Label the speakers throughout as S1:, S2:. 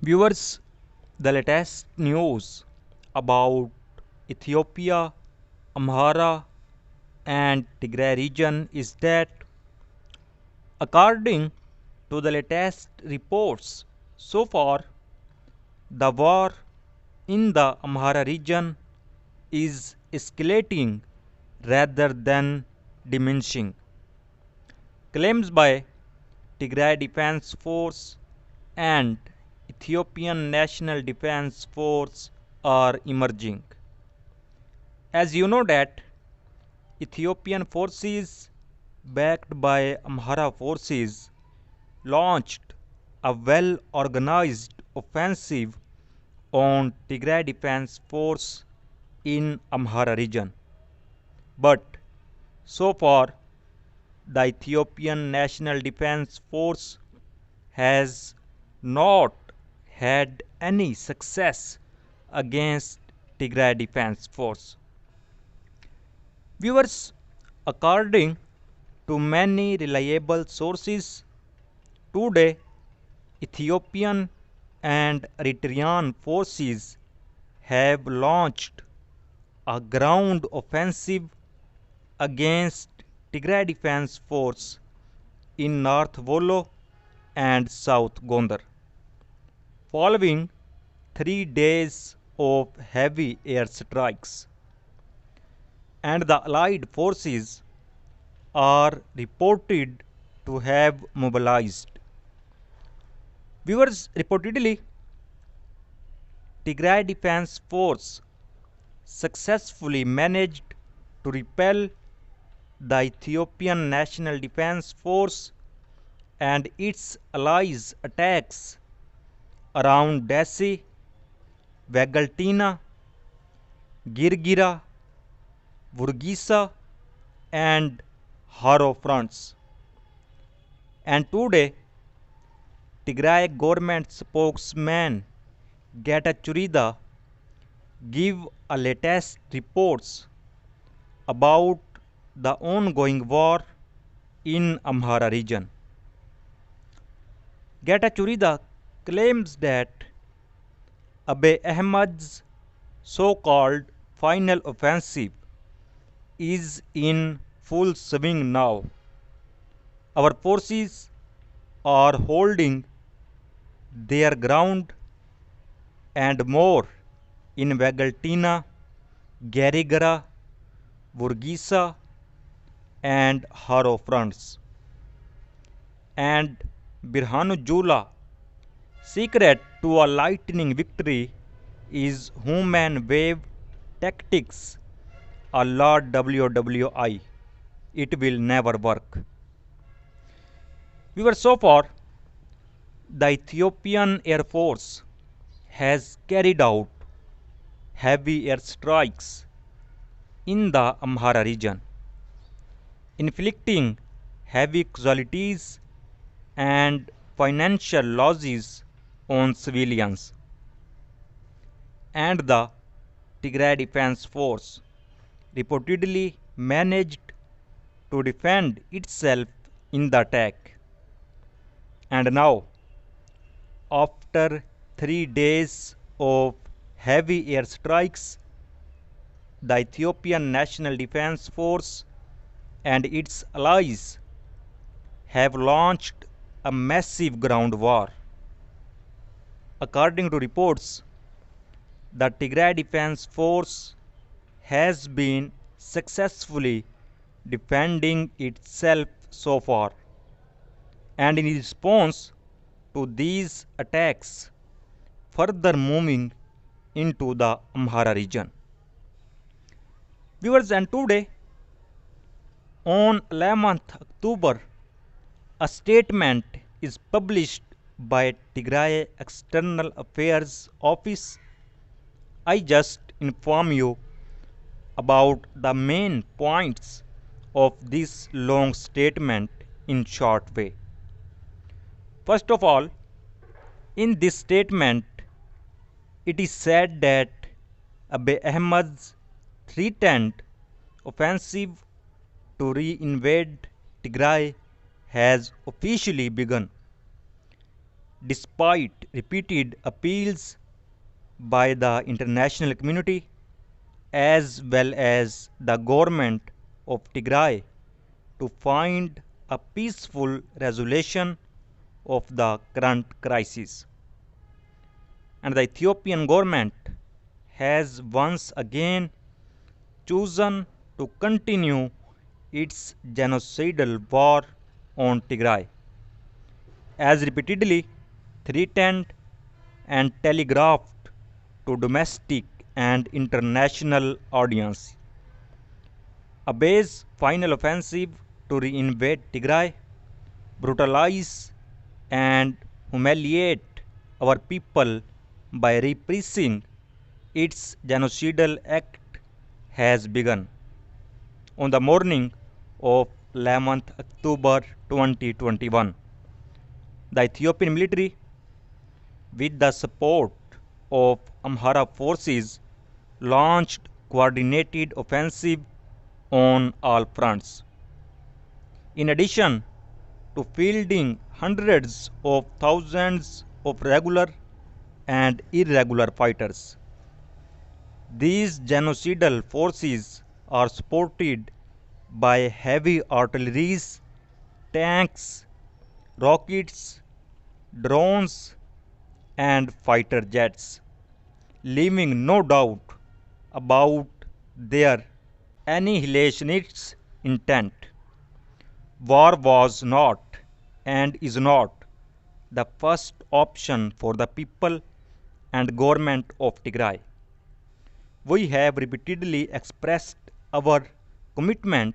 S1: Viewers, the latest news about Ethiopia, Amhara, and Tigray region is that, according to the latest reports, so far the war in the Amhara region is escalating rather than diminishing. Claims by Tigray Defense Force and Ethiopian National Defense Force are emerging. As you know that Ethiopian forces backed by Amhara forces launched a well-organized offensive on Tigray Defense Force in Amhara region. But so far the Ethiopian National Defense Force has not had any success against Tigray Defense Force. Viewers, according to many reliable sources, today Ethiopian and Eritrean forces have launched a ground offensive against Tigray Defense Force in North Wollo and South Gondar, following 3 days of heavy air strikes. And the Allied forces are reported to have mobilized. Viewers, reportedly, Tigray Defense Force successfully managed to repel the Ethiopian National Defense Force and its allies' attacks around Dessie, Vegaltina, Girgira, Vurgisa, and Haro fronts. And today, Tigray government spokesman Getachew Reda give a latest reports about the ongoing war in Amhara region. Getachew Reda claims that Abiy Ahmed's so-called final offensive is in full swing now. Our forces are holding their ground and more in Vegaltina, Girgira, Vurgisa, and Haro fronts. And Birhanu Jula, secret to a lightning victory is human wave tactics, a la WWI. It will never work. Viewers, so far, the Ethiopian Air Force has carried out heavy air strikes in the Amhara region, inflicting heavy casualties and financial losses on civilians. And the Tigray Defense Force reportedly managed to defend itself in the attack. And now, after 3 days of heavy air strikes, the Ethiopian National Defense Force and its allies have launched a massive ground war. According to reports, the Tigray Defense Force has been successfully defending itself so far, and in response to these attacks, further moving into the Amhara region. Viewers, and today, on 11th October, a statement is published by Tigray External Affairs Office. I just inform you about the main points of this long statement in short way. First of all, in this statement, it is said that Abiy Ahmed's threatened offensive to re-invade Tigray has officially begun. despite repeated appeals by the international community as well as the government of Tigray to find a peaceful resolution of the current crisis. And the Ethiopian government has once again chosen to continue its genocidal war on Tigray, as repeatedly threatened and telegraphed to domestic and international audience. Abey's final offensive to reinvade Tigray, brutalize and humiliate our people by repressing its genocidal act has begun. On the morning of 11th October 2021, the Ethiopian military, with the support of Amhara forces, launched coordinated offensive on all fronts. In addition to fielding hundreds of thousands of regular and irregular fighters, these genocidal forces are supported by heavy artillery, tanks, rockets, drones, and fighter jets, leaving no doubt about their annihilationist intent. War was not and is not the first option for the people and government of Tigray. We have repeatedly expressed our commitment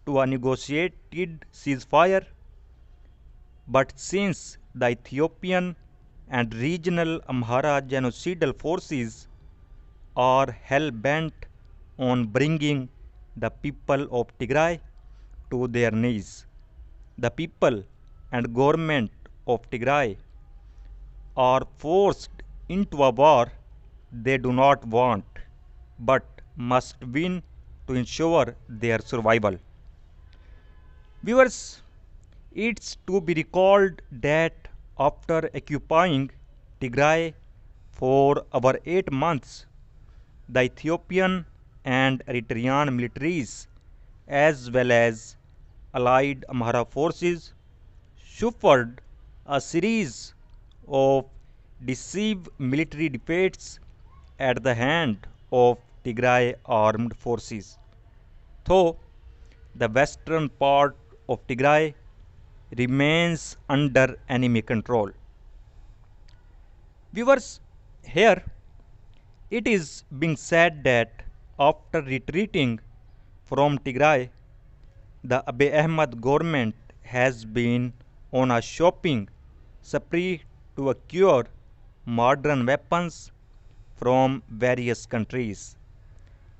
S1: to a negotiated ceasefire, but since the Ethiopian and regional Amhara genocidal forces are hell bent on bringing the people of Tigray to their knees, the people and government of Tigray are forced into a war they do not want but must win to ensure their survival. Viewers, it's to be recalled that after occupying Tigray for over 8 months, the Ethiopian and Eritrean militaries, as well as allied Amhara forces, suffered a series of decisive military defeats at the hand of Tigray armed forces. Though the western part of Tigray remains under enemy control. Viewers, here it is being said that after retreating from Tigray, the Abiy Ahmed government has been on a shopping spree to acquire modern weapons from various countries.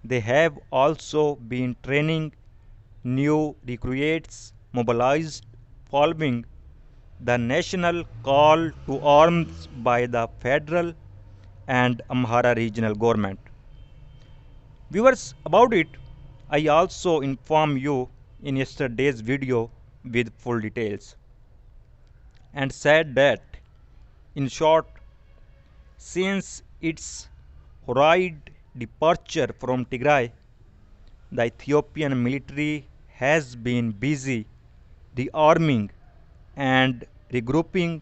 S1: They have also been training new recruits mobilized following the national call to arms by the federal and Amhara regional government. Viewers, about it, I also inform you in yesterday's video with full details and said that, in short, since its horrid departure from Tigray, the Ethiopian military has been busy rearming and regrouping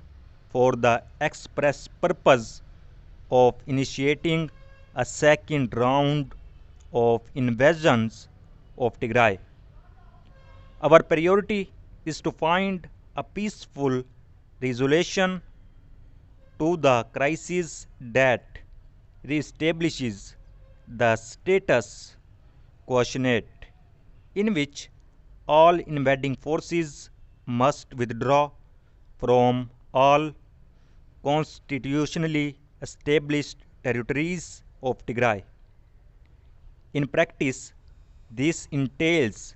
S1: for the express purpose of initiating a second round of invasions of Tigray. Our priority is to find a peaceful resolution to the crisis that reestablishes the status quotient in which all invading forces must withdraw from all constitutionally established territories of Tigray. In practice, this entails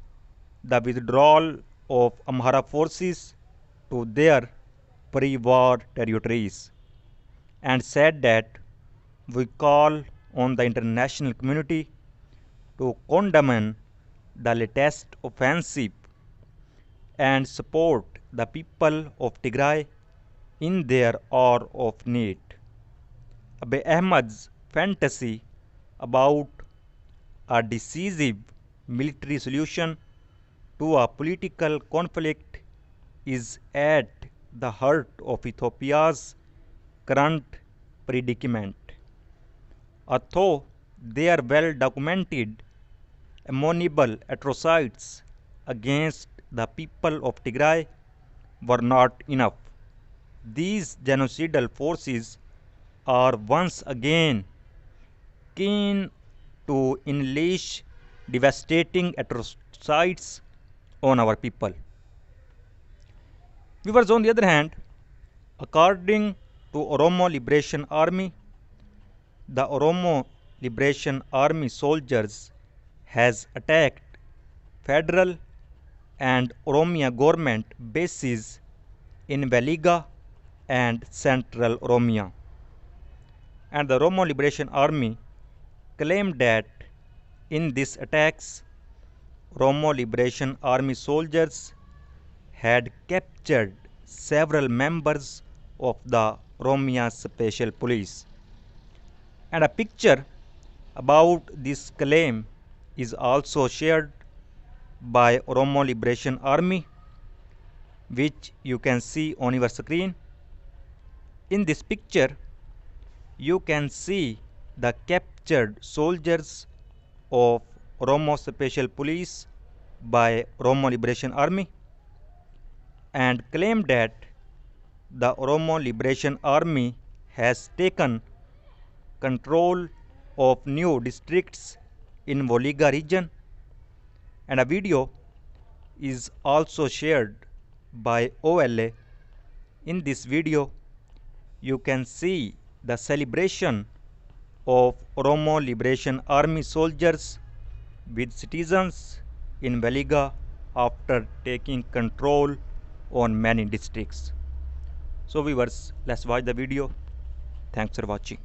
S1: the withdrawal of Amhara forces to their pre-war territories, and said that we call on the international community to condemn the latest offensive and support the people of Tigray in their hour of need. Abiy Ahmed's fantasy about a decisive military solution to a political conflict is at the heart of Ethiopia's current predicament. Although their well documented abominable atrocities against the people of Tigray were not enough, these genocidal forces are once again keen to unleash devastating atrocities on our people. Viewers, on the other hand, according to Oromo Liberation Army, the Oromo Liberation Army soldiers has attacked federal and Oromia government bases in Veliga and central Oromia. And the Oromo Liberation Army claimed that in these attacks, Oromo Liberation Army soldiers had captured several members of the Oromia Special Police. And a picture about this claim is also shared by Oromo Liberation Army, which you can see on your screen. In this picture, you can see the captured soldiers of Oromo Special Police by Oromo Liberation Army, and claim that the Oromo Liberation Army has taken control of new districts in Voliga region, and a video is also shared by OLA. In this video, you can see the celebration of Oromo Liberation Army soldiers with citizens in Veliga after taking control on many districts. So viewers, let's watch the video. Thanks for watching.